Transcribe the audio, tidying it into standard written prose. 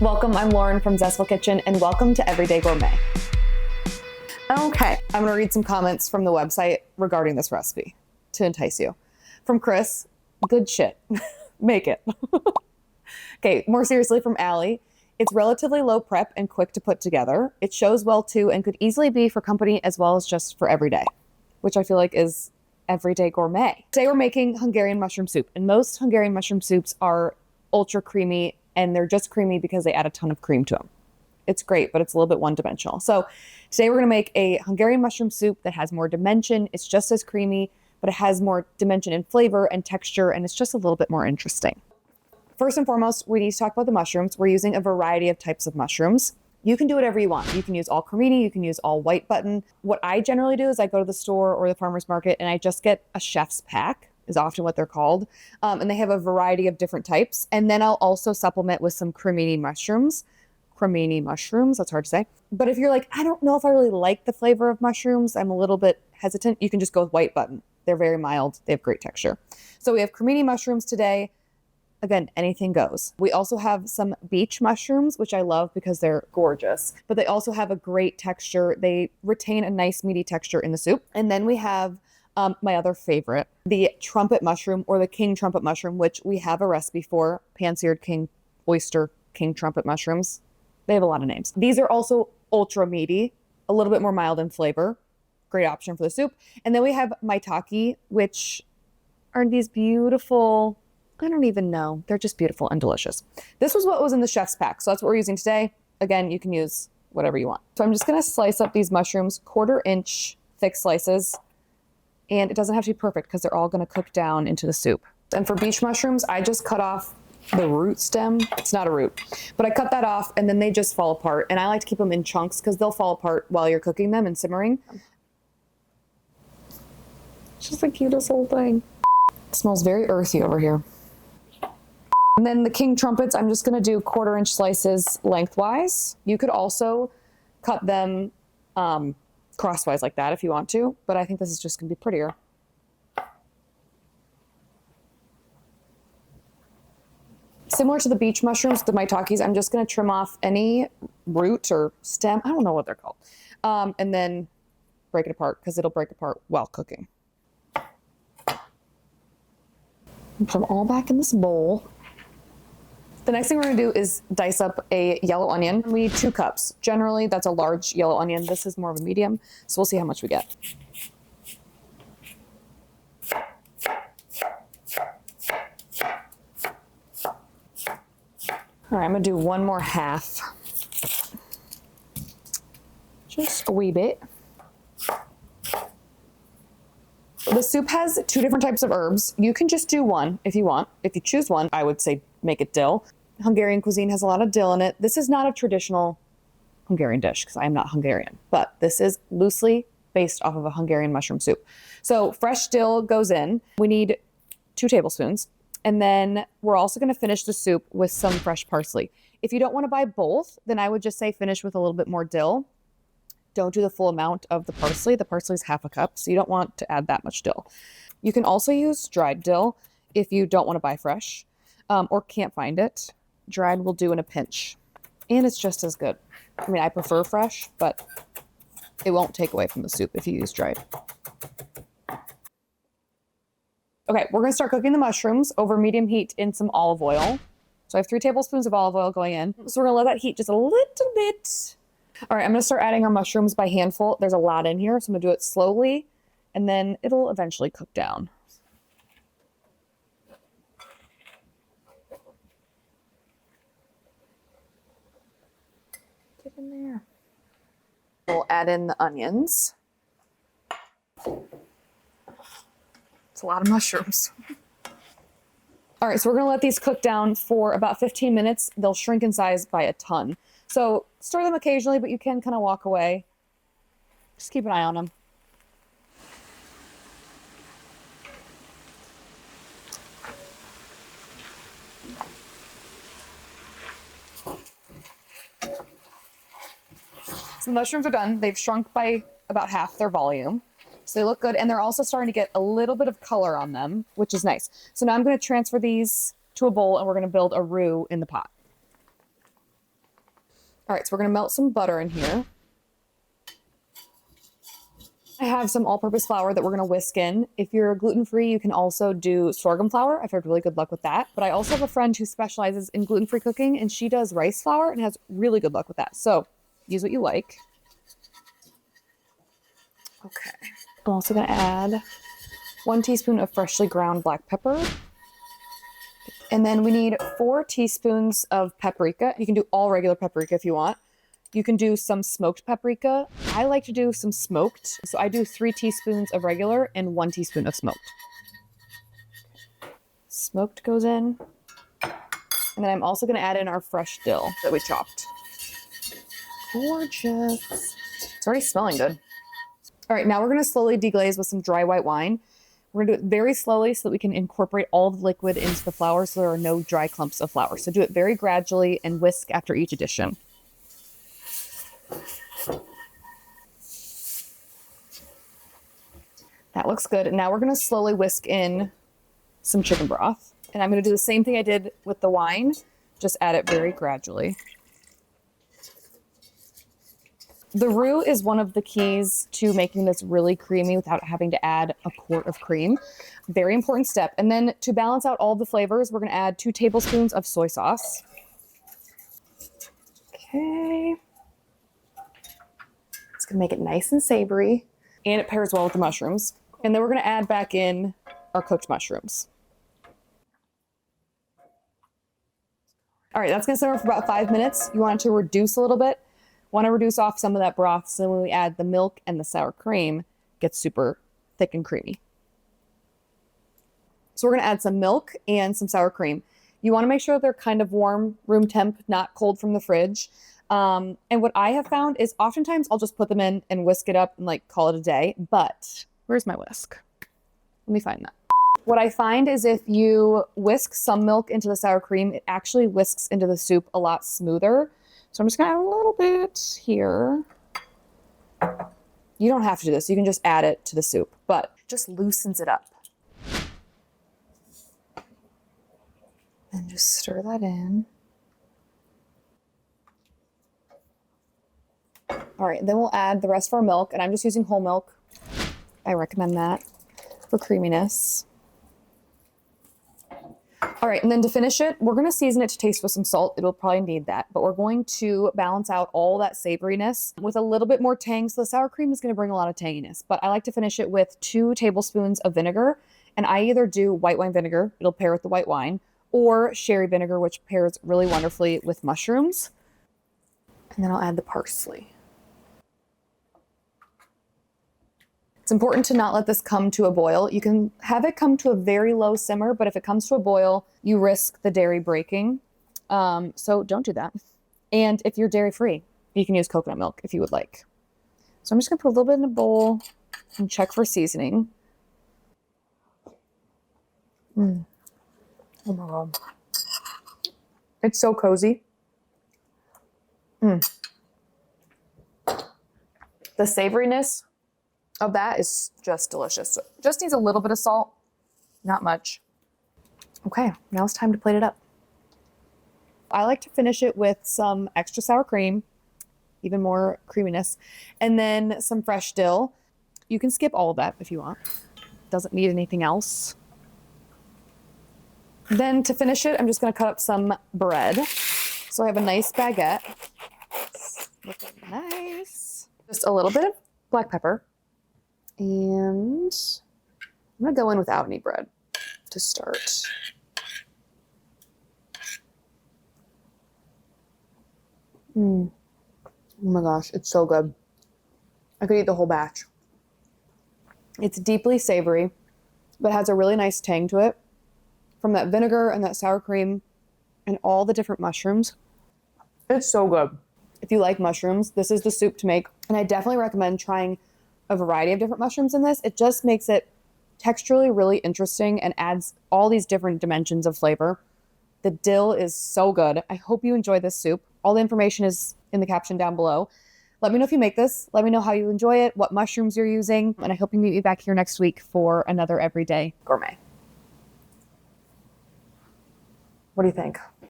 Welcome, I'm Lauren from Zestful Kitchen, and welcome to Everyday Gourmet. Okay, I'm gonna read some comments from the website regarding this recipe to entice you. From Chris, good shit, make it. Okay, more seriously from Allie, it's relatively low prep and quick to put together. It shows well too and could easily be for company as well as just for everyday, which I feel like is everyday gourmet. Today we're making Hungarian mushroom soup, and most Hungarian mushroom soups are ultra creamy, and they're just creamy because they add a ton of cream to them. It's great, but it's a little bit one-dimensional. So today we're gonna make a Hungarian mushroom soup that has more dimension. It's just as creamy, but it has more dimension in flavor and texture, and it's just a little bit more interesting. First and foremost, we need to talk about the mushrooms. We're using a variety of types of mushrooms. You can do whatever you want. You can use all cremini, you can use all white button. What I generally do is I go to the store or the farmer's market and I just get a chef's pack, is often what they're called. And they have a variety of different types. And then I'll also supplement with some cremini mushrooms. Cremini mushrooms, that's hard to say. But if you're like, I don't know if I really like the flavor of mushrooms, I'm a little bit hesitant, you can just go with white button. They're very mild, they have great texture. So we have cremini mushrooms today. Again, anything goes. We also have some beach mushrooms, which I love because they're gorgeous, but they also have a great texture. They retain a nice meaty texture in the soup. And then we have my other favorite, the trumpet mushroom or the king trumpet mushroom, which we have a recipe for, pan-seared king oyster king trumpet mushrooms. They have a lot of names. These are also ultra meaty, a little bit more mild in flavor. Great option for the soup. And then we have maitake, which are these beautiful, I don't even know. They're just beautiful and delicious. This was what was in the chef's pack. So that's what we're using today. Again, you can use whatever you want. So I'm just gonna slice up these mushrooms, 1/4 inch thick slices. And it doesn't have to be perfect because they're all gonna cook down into the soup. And for beach mushrooms, I just cut off the root stem. It's not a root, but I cut that off and then they just fall apart. And I like to keep them in chunks because they'll fall apart while you're cooking them and simmering. It's just the cutest little thing. It smells very earthy over here. And then the king trumpets, I'm just gonna do 1/4 inch slices lengthwise. You could also cut them crosswise like that if you want to, but I think this is just gonna be prettier. Similar to the beach mushrooms, the maitakes, I'm just gonna trim off any root or stem, I don't know what they're called, and then break it apart because it'll break apart while cooking. Put them all back in this bowl. The next thing we're gonna do is dice up a yellow onion. We need 2 cups. Generally, that's a large yellow onion. This is more of a medium, so we'll see how much we get. All right, I'm gonna do 1 more half. Just a wee bit. The soup has 2 different types of herbs. You can just do one if you want. If you choose one, I would say make it dill. Hungarian cuisine has a lot of dill in it. This is not a traditional Hungarian dish because I am not Hungarian, but this is loosely based off of a Hungarian mushroom soup. So fresh dill goes in. We need 2 tablespoons. And then we're also gonna finish the soup with some fresh parsley. If you don't wanna buy both, then I would just say finish with a little bit more dill. Don't do the full amount of the parsley. The parsley is 1/2 cup, so you don't want to add that much dill. You can also use dried dill if you don't want to buy fresh or can't find it. Dried will do in a pinch, and it's just as good. I mean, I prefer fresh, but it won't take away from the soup if you use dried. Okay, we're gonna start cooking the mushrooms over medium heat in some olive oil. So I have 3 tablespoons of olive oil going in. So we're gonna let that heat just a little bit. All right, I'm gonna start adding our mushrooms by handful. There's a lot in here, so I'm gonna do it slowly, and then it'll eventually cook down. Get in there. We'll add in the onions. It's a lot of mushrooms. All right, so we're gonna let these cook down for about 15 minutes. They'll shrink in size by a ton. So stir them occasionally, but you can kind of walk away. Just keep an eye on them. So the mushrooms are done. They've shrunk by about half their volume. So they look good, and they're also starting to get a little bit of color on them, which is nice. So now I'm going to transfer these to a bowl, and we're going to build a roux in the pot. All right, so we're gonna melt some butter in here. I have some all-purpose flour that we're gonna whisk in. If you're gluten-free, you can also do sorghum flour. I've had really good luck with that. But I also have a friend who specializes in gluten-free cooking, and she does rice flour and has really good luck with that. So use what you like. Okay. I'm also gonna add 1 teaspoon of freshly ground black pepper. And then we need 4 teaspoons of paprika. You can do all regular paprika if you want. You can do some smoked paprika. I like to do some smoked. So I do 3 teaspoons of regular and 1 teaspoon of smoked. Smoked goes in. And then I'm also gonna add in our fresh dill that we chopped. Gorgeous. It's already smelling good. All right, now we're gonna slowly deglaze with some dry white wine. We're gonna do it very slowly so that we can incorporate all the liquid into the flour so there are no dry clumps of flour. So do it very gradually and whisk after each addition. That looks good. And now we're gonna slowly whisk in some chicken broth. And I'm gonna do the same thing I did with the wine, just add it very gradually. The roux is one of the keys to making this really creamy without having to add a quart of cream. Very important step. And then to balance out all the flavors, we're gonna add 2 tablespoons of soy sauce. Okay. It's gonna make it nice and savory, and it pairs well with the mushrooms. And then we're gonna add back in our cooked mushrooms. All right, that's gonna simmer for about 5 minutes. You want it to reduce a little bit. Want to reduce off some of that broth so when we add the milk and the sour cream, it gets super thick and creamy. So we're gonna add some milk and some sour cream. You wanna make sure they're kind of warm, room temp, not cold from the fridge. And what I have found is oftentimes I'll just put them in and whisk it up and like call it a day, but where's my whisk? Let me find that. What I find is if you whisk some milk into the sour cream, it actually whisks into the soup a lot smoother. So I'm just gonna add a little bit here. You don't have to do this. You can just add it to the soup, but it just loosens it up. And just stir that in. All right, then we'll add the rest of our milk, and I'm just using whole milk. I recommend that for creaminess. All right, and then to finish it, we're gonna season it to taste with some salt. It'll probably need that, but we're going to balance out all that savoriness with a little bit more tang. So the sour cream is gonna bring a lot of tanginess, but I like to finish it with 2 tablespoons of vinegar. And I either do white wine vinegar, it'll pair with the white wine, or sherry vinegar, which pairs really wonderfully with mushrooms. And then I'll add the parsley. It's important to not let this come to a boil. You can have it come to a very low simmer, but if it comes to a boil, you risk the dairy breaking. So don't do that. And if you're dairy-free, you can use coconut milk if you would like. So I'm just gonna put a little bit in a bowl and check for seasoning. Oh my God. It's so cozy. The savoriness of that is just delicious. So just needs a little bit of salt, not much. Okay, now it's time to plate it up. I like to finish it with some extra sour cream, even more creaminess, and then some fresh dill. You can skip all of that if you want. Doesn't need anything else. Then to finish it, I'm just gonna cut up some bread. So I have a nice baguette. Looking nice. Just a little bit of black pepper. And I'm gonna go in without any bread to start. Oh my gosh, it's so good. I could eat the whole batch. It's deeply savory, but has a really nice tang to it from that vinegar and that sour cream and all the different mushrooms. It's so good. If you like mushrooms, this is the soup to make. And I definitely recommend trying a variety of different mushrooms in this. It just makes it texturally really interesting and adds all these different dimensions of flavor. The dill is so good. I hope you enjoy this soup. All the information is in the caption down below. Let me know if you make this. Let me know how you enjoy it, what mushrooms you're using, and I hope you meet me back here next week for another Everyday Gourmet. What do you think?